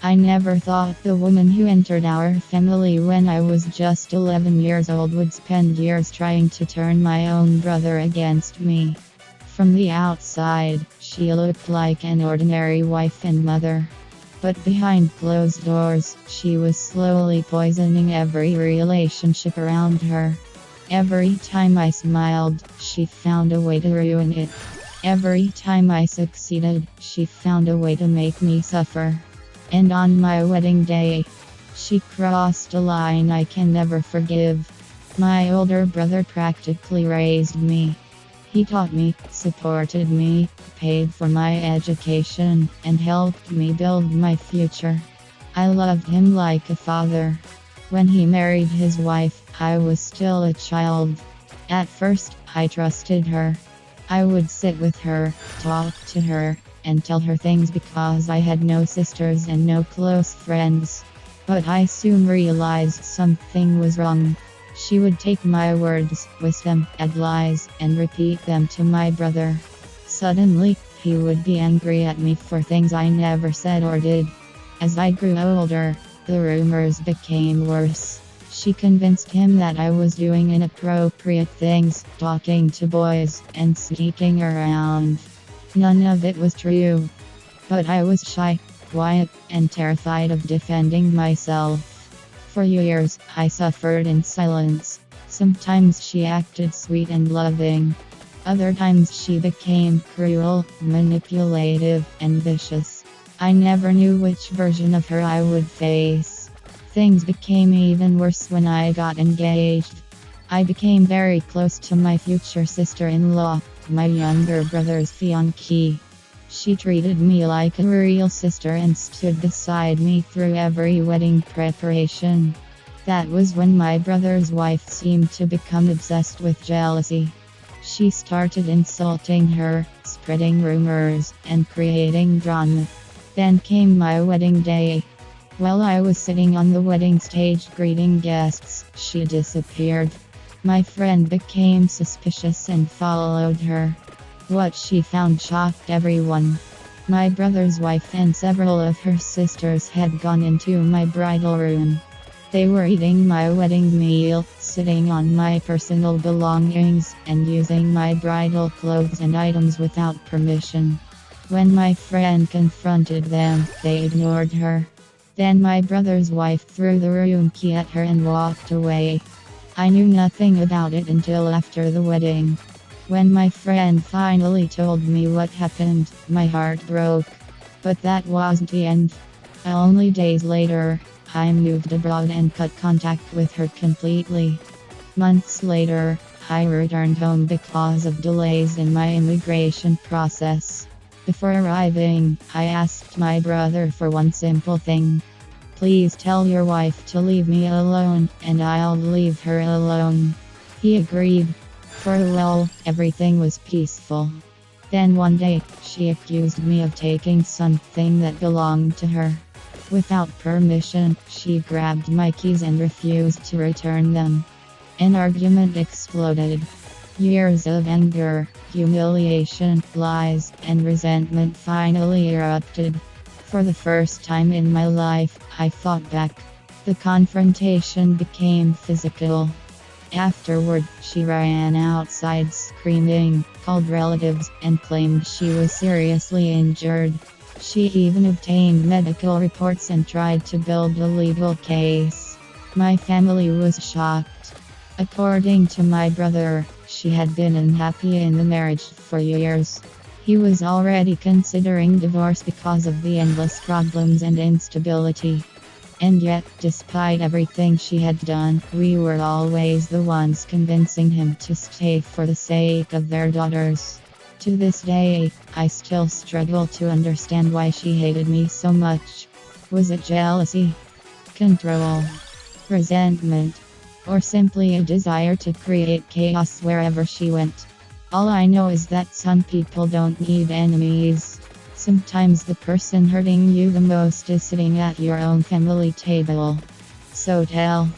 I never thought the woman who entered our family when I was just 11 years old would spend years trying to turn my own brother against me. From the outside, she looked like an ordinary wife and mother. But behind closed doors, she was slowly poisoning every relationship around her. Every time I smiled, she found a way to ruin it. Every time I succeeded, she found a way to make me suffer. And on my wedding day, she crossed a line I can never forgive. My older brother practically raised me. He taught me, supported me, paid for my education, and helped me build my future. I loved him like a father. When he married his wife, I was still a child. At first, I trusted her. I would sit with her, talk to her, and tell her things because I had no sisters and no close friends. But I soon realized something was wrong. She would take my words, twist them, add lies, and repeat them to my brother. Suddenly, he would be angry at me for things I never said or did. As I grew older, the rumors became worse. She convinced him that I was doing inappropriate things, talking to boys, and sneaking around. None of it was true. But I was shy, quiet, and terrified of defending myself. For years, I suffered in silence. Sometimes she acted sweet and loving. Other times she became cruel, manipulative, and vicious. I never knew which version of her I would face. Things became even worse when I got engaged. I became very close to my future sister-in-law, my younger brother's fiancée. She treated me like a real sister and stood beside me through every wedding preparation. That was when my brother's wife seemed to become obsessed with jealousy. She started insulting her, spreading rumors, and creating drama. Then came my wedding day. While I was sitting on the wedding stage greeting guests, she disappeared. My friend became suspicious and followed her. What she found shocked everyone. My brother's wife and several of her sisters had gone into my bridal room. They were eating my wedding meal, sitting on my personal belongings, and using my bridal clothes and items without permission. When my friend confronted them, they ignored her. Then my brother's wife threw the room key at her and walked away. I knew nothing about it until after the wedding. When my friend finally told me what happened, my heart broke. But that wasn't the end. Only days later, I moved abroad and cut contact with her completely. Months later, I returned home because of delays in my immigration process. Before arriving, I asked my brother for one simple thing. Please tell your wife to leave me alone, and I'll leave her alone. He agreed. For a while, everything was peaceful. Then one day, she accused me of taking something that belonged to her. Without permission, she grabbed my keys and refused to return them. An argument exploded. Years of anger, humiliation, lies, and resentment finally erupted. For the first time in my life, I fought back. The confrontation became physical. Afterward, she ran outside screaming, called relatives, and claimed she was seriously injured. She even obtained medical reports and tried to build a legal case. My family was shocked. According to my brother, she had been unhappy in the marriage for years. He was already considering divorce because of the endless problems and instability. And yet, despite everything she had done, we were always the ones convincing him to stay for the sake of their daughters. To this day, I still struggle to understand why she hated me so much. Was it jealousy, control, resentment, or simply a desire to create chaos wherever she went? All I know is that some people don't need enemies. Sometimes the person hurting you the most is sitting at your own family table. So tell